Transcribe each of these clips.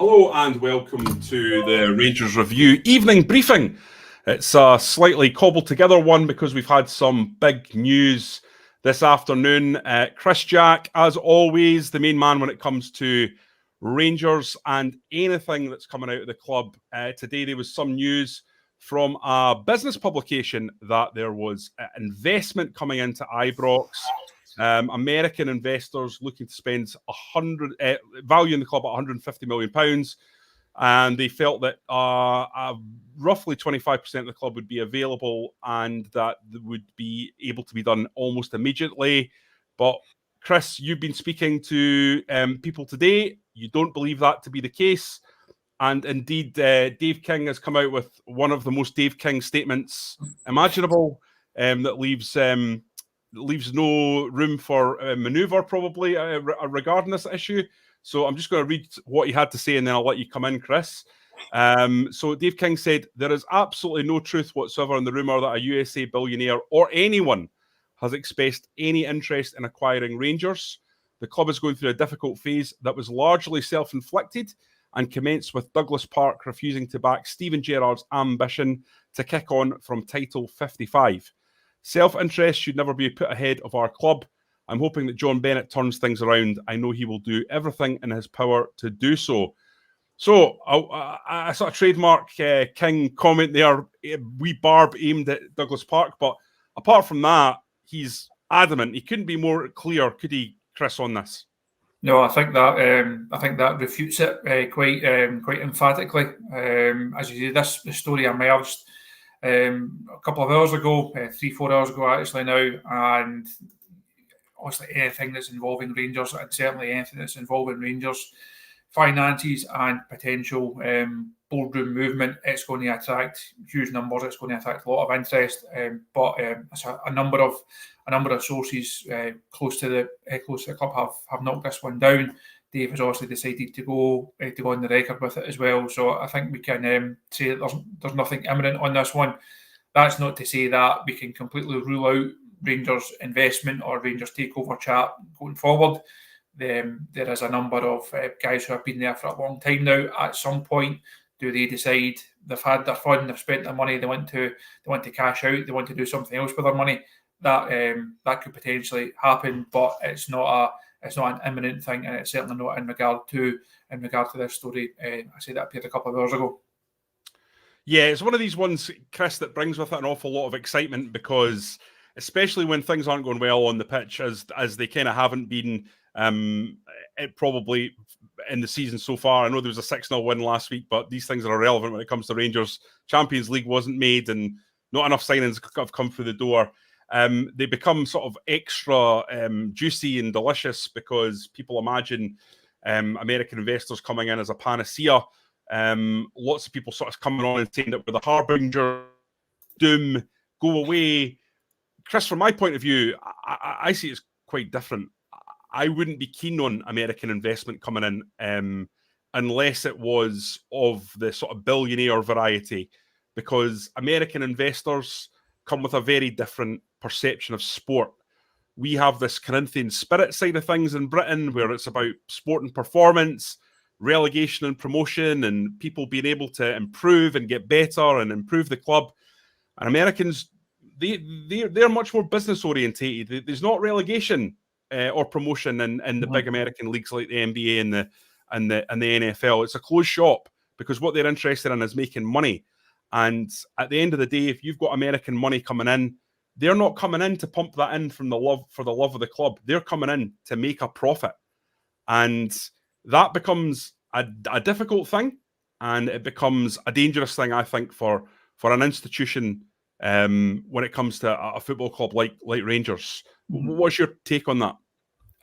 Hello and welcome to the Rangers Review evening briefing. It's a slightly cobbled together one because we've had some big news this afternoon. Chris Jack, as always, the main man when it comes to Rangers and anything that's coming out of the club. Today there was some news from a business publication that there was investment coming into Ibrox. American investors looking to spend valuing the club at £150 million, and they felt that roughly 25% of the club would be available and that would be able to be done almost immediately. But Chris, you've been speaking to people today. You don't believe that to be the case. And indeed, Dave King has come out with one of the most Dave King statements imaginable that leaves no room for manoeuvre, probably, regarding this issue. So I'm just going to read what he had to say, and then I'll let you come in, Chris. So Dave King said, "There is absolutely no truth whatsoever in the rumour that a USA billionaire or anyone has expressed any interest in acquiring Rangers. The club is going through a difficult phase that was largely self-inflicted and commenced with Douglas Park refusing to back Steven Gerrard's ambition to kick on from Title 55. Self-interest should never be put ahead of our club. I'm hoping that John Bennett turns things around. I know he will do everything in his power to do so." So, a sort of trademark King comment there, wee barb aimed at Douglas Park. But apart from that, he's adamant. He couldn't be more clear, could he, Chris, on this? No, I think that refutes it quite emphatically. As you say, the story emerged a couple of hours ago, 3-4 hours ago actually now, and obviously anything that's involving Rangers, and certainly anything that's involving Rangers finances and potential boardroom movement, it's going to attract huge numbers. It's going to attract a lot of interest. But a number of sources close to the club have knocked this one down. Dave has also decided to go on the record with it as well. So I think we can say that there's nothing imminent on this one. That's not to say that we can completely rule out Rangers investment or Rangers takeover chat going forward. There is a number of guys who have been there for a long time now. At some point, do they decide they've had their fun, they've spent their money, they want to cash out, they want to do something else with their money? That could potentially happen, but it's not an imminent thing, and it's certainly not in regard to this story. I said that appeared a couple of hours ago. Yeah, it's one of these ones, Chris, that brings with it an awful lot of excitement, because especially when things aren't going well on the pitch, as they kind of haven't been probably in the season so far. I know there was a 6-0 win last week, but these things are irrelevant when it comes to Rangers. Champions League wasn't made and not enough signings have come through the door. They become sort of extra juicy and delicious because people imagine American investors coming in as a panacea. Lots of people sort of coming on and saying that we're the harbinger, doom, go away. Chris, from my point of view, I see it's quite different. I wouldn't be keen on American investment coming in unless it was of the sort of billionaire variety, because American investors come with a very different perception of sport. We have this Corinthian spirit side of things in Britain, where it's about sport and performance, relegation and promotion, and people being able to improve and get better and improve the club. And Americans, they're much more business orientated. There's not relegation or promotion in the big American leagues like the NBA and the NFL. It's a closed shop, because what they're interested in is making money. And at the end of the day, if you've got American money coming in, they're not coming in to pump that in for the love of the club. They're coming in to make a profit, and that becomes a difficult thing, and it becomes a dangerous thing, I think, for an institution when it comes to a football club like Rangers. What's your take on that?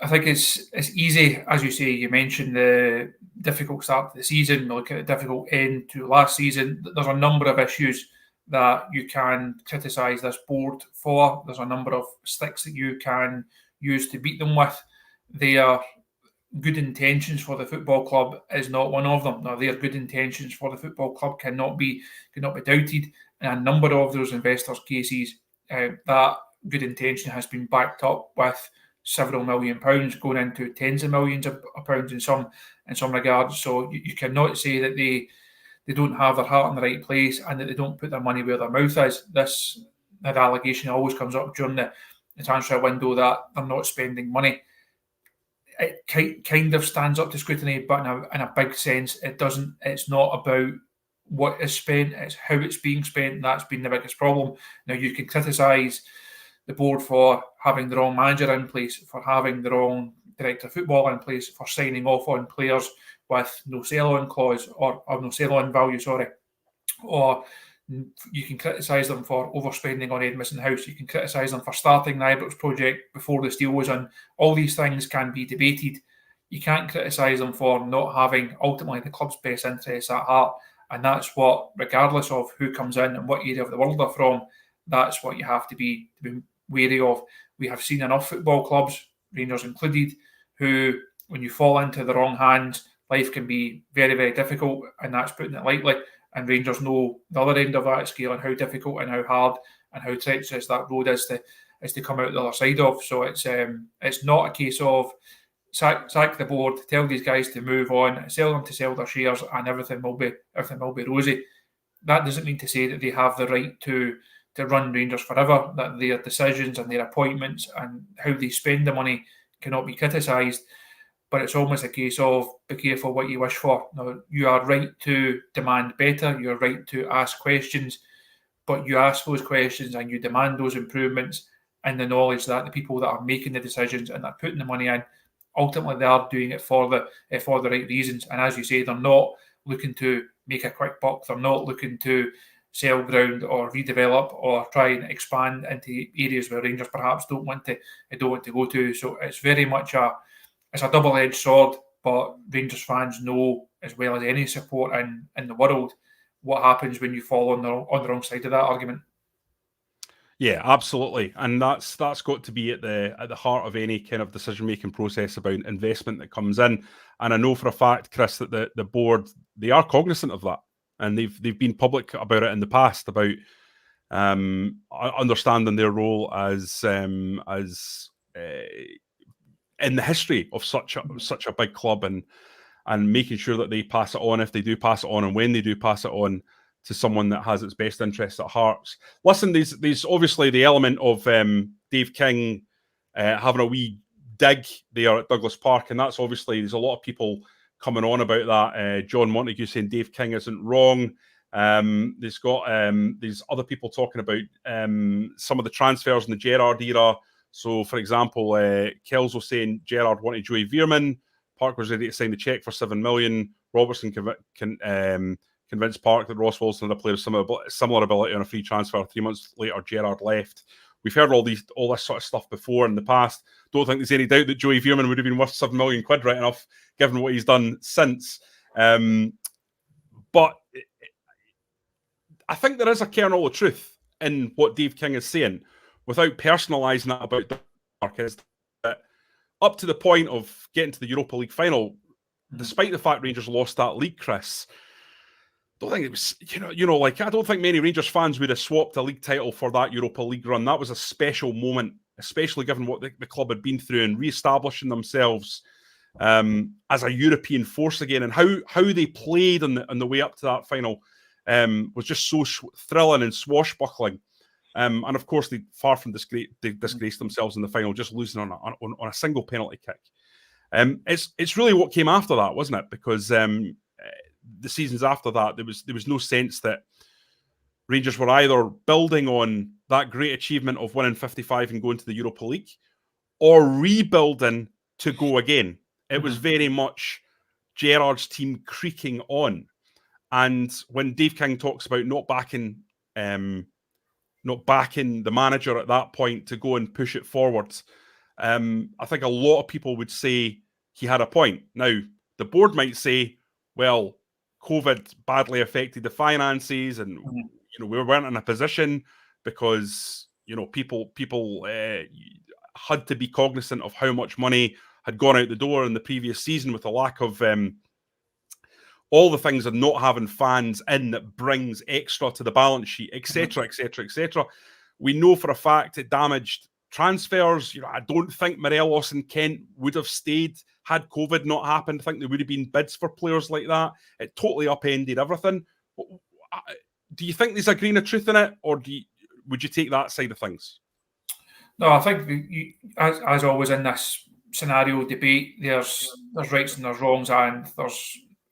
I think it's easy, as you say. You mentioned the difficult start to the season, look at the difficult end to last season. There's a number of issues that you can criticise this board for. There's a number of sticks that you can use to beat them with. Their good intentions for the football club is not one of them. Now, their good intentions for the football club cannot be doubted. In a number of those investors' cases, that good intention has been backed up with several £1 million going into tens of millions of pounds in some regards. So you cannot say that they don't have their heart in the right place and that they don't put their money where their mouth is. That allegation always comes up during the transfer window that they're not spending money. It kind of stands up to scrutiny, but in a big sense, it doesn't. It's not about what is spent, it's how it's being spent, and that's been the biggest problem. Now, you can criticise the board for having the wrong manager in place, for having the wrong director of football in place, for signing off on players with no sell-on clause or no sell-on value, or you can criticise them for overspending on Edmiston House. You can criticise them for starting the Ibrox project before this deal was on. All these things can be debated. You can't criticise them for not having ultimately the club's best interests at heart. And that's what, regardless of who comes in and what area of the world they're from, that's what you have to be wary of. We have seen enough football clubs, Rangers included, who, when you fall into the wrong hands, life can be very, very difficult, and that's putting it lightly. And Rangers know the other end of that scale and how difficult and how hard and how treacherous that road is to come out the other side of. So it's not a case of sack the board, tell these guys to move on, sell them to sell their shares, and everything will be rosy. That doesn't mean to say that they have the right to run Rangers forever, that their decisions and their appointments and how they spend the money cannot be criticised. But it's almost a case of be careful what you wish for. Now, you are right to demand better, you're right to ask questions, but you ask those questions and you demand those improvements in the knowledge that the people that are making the decisions and that are putting the money in, ultimately they are doing it for the right reasons. And as you say, they're not looking to make a quick buck, they're not looking to sell ground or redevelop or try and expand into areas where Rangers perhaps don't want to go to. So it's very much it's a double-edged sword, but Rangers fans know as well as any support in the world what happens when you fall on the wrong side of that argument. Yeah, absolutely, and that's got to be at the heart of any kind of decision-making process about investment that comes in. And I know for a fact, Chris, that the board, they are cognizant of that, and they've been public about it in the past about understanding their role as in the history of such a big club, and making sure that they pass it on if they do pass it on, and when they do pass it on to someone that has its best interests at heart. Listen, there's obviously the element of Dave King having a wee dig there at Douglas Park, and that's obviously, there's a lot of people coming on about that. John Montague saying Dave King isn't wrong. There's other people talking about some of the transfers in the Gerrard era. So, for example, Kelso saying Gerrard wanted Joey Veerman. Park was ready to sign the cheque for $7 million. Robertson convinced Park that Ross Wilson had a player of similar ability on a free transfer. 3 months later, Gerrard left. We've heard all this sort of stuff before in the past. Don't think there's any doubt that Joey Veerman would have been worth £7 million right enough, given what he's done since. But I think there is a kernel of truth in what Dave King is saying, without personalising that about Park, is that up to the point of getting to the Europa League final, despite the fact Rangers lost that league, Chris, I don't think it was, I don't think many Rangers fans would have swapped a league title for that Europa League run. That was a special moment, especially given what the club had been through and re-establishing themselves as a European force again, and how they played on the way up to that final was just so thrilling and swashbuckling. And of course, they far from disgraced themselves in the final, just losing on a single penalty kick. It's really what came after that, wasn't it? Because the seasons after that, there was no sense that Rangers were either building on that great achievement of winning 55 and going to the Europa League, or rebuilding to go again. It was very much Gerrard's team creaking on. And when Dave King talks about not backing the manager at that point to go and push it forward, I think a lot of people would say he had a point. Now, the board might say, well, COVID badly affected the finances, and we weren't in a position because people had to be cognizant of how much money had gone out the door in the previous season with the lack of all the things of not having fans in that brings extra to the balance sheet, etc., etc., etc. We know for a fact it damaged transfers, I don't think Morelos and Kent would have stayed had COVID not happened. I think there would have been bids for players like that. It totally upended everything. Do you think there's a grain of truth in it, or would you take that side of things? No, I think as always in this scenario debate, there's rights and there's wrongs, and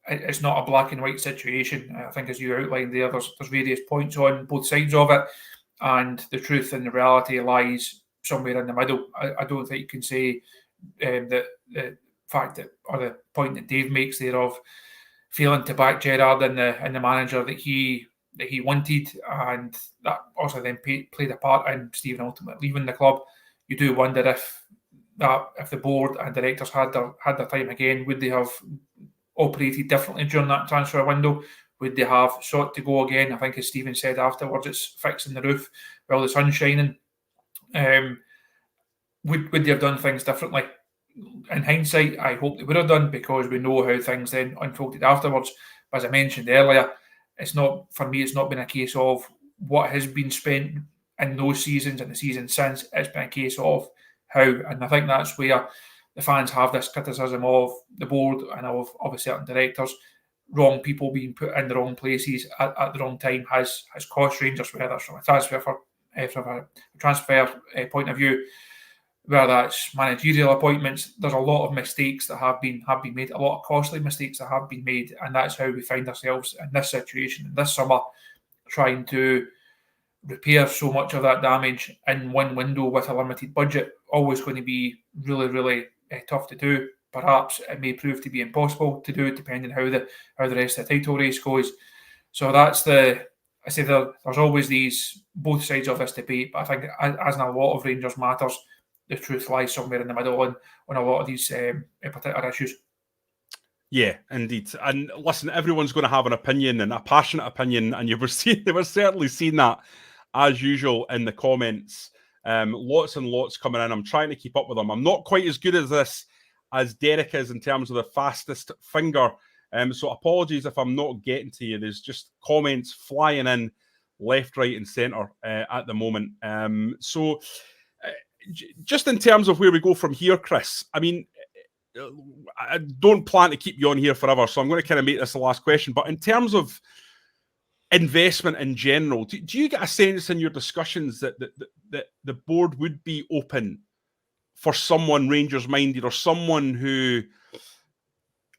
it's not a black and white situation. I think, as you outlined there, there's various points on both sides of it, and the truth and the reality lies somewhere in the middle. I don't think you can say that the fact that, or the point that Dave makes there of failing to back Gerrard and the manager that he wanted, and that also then played a part in Stephen ultimately leaving the club. You do wonder if the board and directors had their time again, would they have operated differently during that transfer window? Would they have sought to go again? I think, as Stephen said afterwards, it's fixing the roof while the sun's shining. Would they have done things differently? In hindsight, I hope they would have done, because we know how things then unfolded afterwards. But as I mentioned earlier, it's not been a case of what has been spent in those seasons and the season since. It's been a case of how, and I think that's where the fans have this criticism of the board and of certain directors. Wrong people being put in the wrong places at the wrong time has cost Rangers, whether it's from a transfer point of view, whether that's managerial appointments. There's a lot of mistakes that have been made, a lot of costly mistakes that have been made, and that's how we find ourselves in this situation this summer, trying to repair so much of that damage in one window with a limited budget. Always going to be really, really tough to do. Perhaps it may prove to be impossible to do, depending how the rest of the title race goes. So I say there's always both sides of this debate, but I think, as in a lot of Rangers matters, the truth lies somewhere in the middle on a lot of these particular issues. Yeah, indeed. And listen, everyone's going to have an opinion, and a passionate opinion, and they were certainly seeing that, as usual, in the comments. Lots and lots coming in. I'm trying to keep up with them. I'm not quite as good at this as Derek is in terms of the fastest finger. So apologies if I'm not getting to you. There's just comments flying in left, right, and centre at the moment. So just in terms of where we go from here, Chris, I mean, I don't plan to keep you on here forever, so I'm going to kind of make this the last question. But in terms of investment in general, do you get a sense in your discussions that the board would be open for someone Rangers-minded, or someone who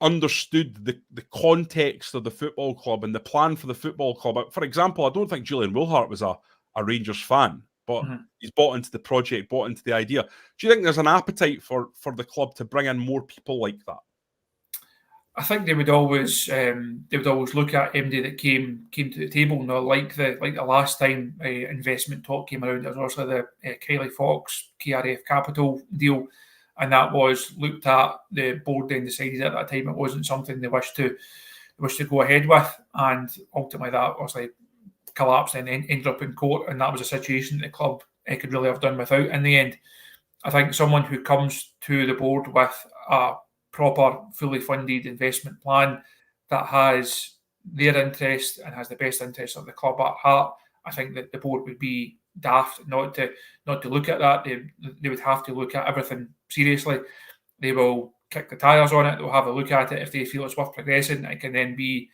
understood the context of the football club and the plan for the football club? For example, I don't think Julian Wilhart was a Rangers fan, but he's bought into the project, bought into the idea. Do you think there's an appetite for the club to bring in more people like that? I think they would always look at MD that came to the table. Like the last time investment talk came around, there was also the Kylie Fox KRF Capital deal, and that was looked at. The board then decided at that time it wasn't something they wished to go ahead with, and ultimately that obviously collapsed and ended up in court, and that was a situation the club could really have done without in the end. I think someone who comes to the board with a proper, fully funded investment plan that has their interest and has the best interest of the club at heart, I think that the board would be daft not to look at that. They would have to look at everything seriously. They will kick the tyres on it. They'll have a look at it. If they feel it's worth progressing, it can then be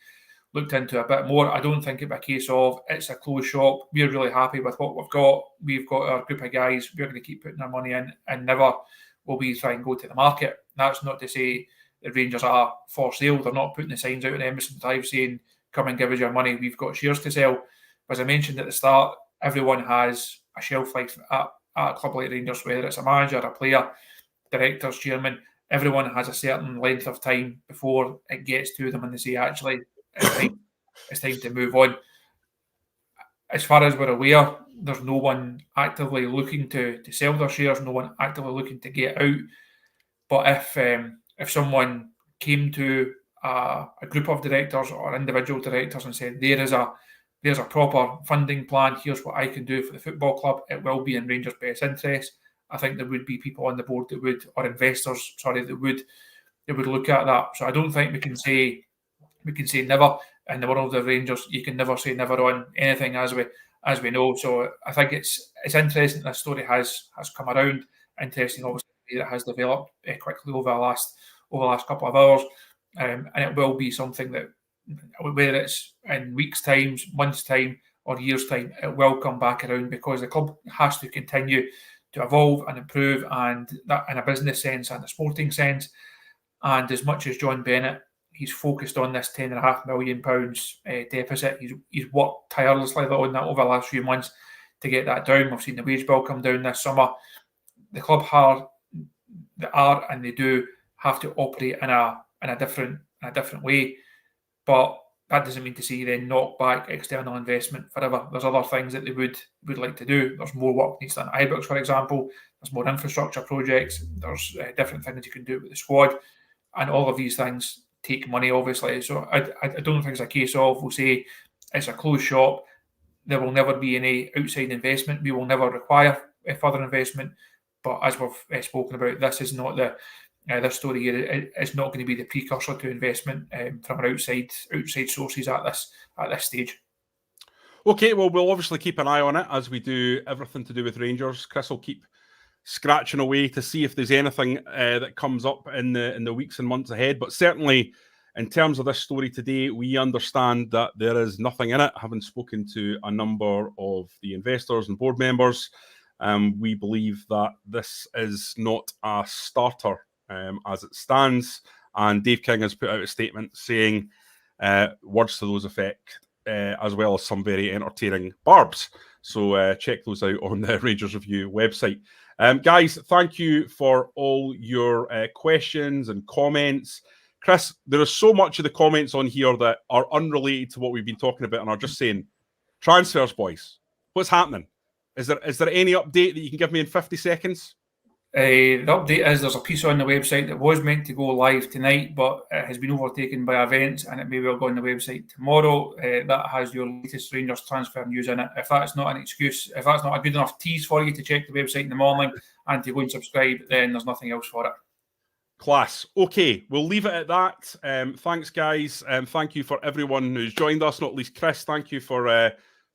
looked into a bit more. I don't think it'd be a case of it's a closed shop, we're really happy with what we've got our group of guys, we're going to keep putting our money in, and never will we try and go to the market. That's not to say the Rangers are for sale. They're not putting the signs out in Emerson Drive saying, come and give us your money, we've got shares to sell. As I mentioned at the start, everyone has a shelf life at a club like Rangers, whether it's a manager, a player, directors, chairman. Everyone has a certain length of time before it gets to them and they say, actually, it's time to move on. As far as we're aware, there's no one actively looking to sell their shares, no one actively looking to get out. But if someone came to a group of directors or individual directors and said, there's a proper funding plan, here's what I can do for the football club, it will be in Rangers' best interest, I think there would be people on the board that would, or investors, that would look at that. So I don't think we can say never. In the world of Rangers, you can never say never on anything, as we as we know. So I think it's interesting this story has come around. Interesting, obviously, it has developed quickly over the last couple of hours, and it will be something that, whether it's in weeks' time, months' time, or years' time, it will come back around, because the club has to continue to evolve and improve, and that in a business sense and a sporting sense. And as much as John Bennett, he's focused on this £10.5 million deficit. He's worked tirelessly on that over the last few months to get that down. We've seen the wage bill come down this summer. The club are and they do have to operate in a different way, but that doesn't mean to say then knock back external investment forever. There's other things that they would like to do. There's more work needs done at Ibrox, for example. There's more infrastructure projects. There's different things you can do with the squad, and all of these things take money, obviously. So I don't think it's a case of we'll say it's a closed shop. There will never be any outside investment. We will never require further investment. But as we've spoken about, this is not this story here is not going to be the precursor to investment from our outside sources at this stage. Okay, well, we'll obviously keep an eye on it as we do everything to do with Rangers. Chris will keep scratching away to see if there's anything that comes up in the weeks and months ahead. But certainly, in terms of this story today, we understand that there is nothing in it. Having spoken to a number of the investors and board members, we believe that this is not a starter as it stands. And Dave King has put out a statement saying words to those effect, as well as some very entertaining barbs. So check those out on the Rangers Review website. Guys, thank you for all your questions and comments. Chris, there is so much of the comments on here that are unrelated to what we've been talking about and are just saying, transfers, boys. What's happening? Is there any update that you can give me in 50 seconds? The update is there's a piece on the website that was meant to go live tonight, but it has been overtaken by events, and it may well go on the website tomorrow. That has your latest Rangers transfer news in it. If that's not an excuse, if that's not a good enough tease for you to check the website in the morning and to go and subscribe, then there's nothing else for it. Class. Okay, we'll leave it at that. Thanks, guys. Thank you for everyone who's joined us, not least Chris. Thank you for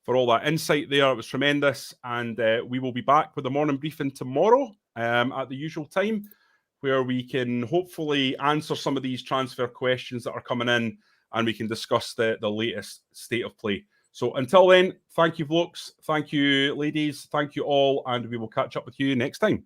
all that insight there. It was tremendous. And we will be back with the morning briefing tomorrow at the usual time, where we can hopefully answer some of these transfer questions that are coming in, and we can discuss the latest state of play. So until then, thank you, blokes. Thank you, ladies. Thank you all. And we will catch up with you next time.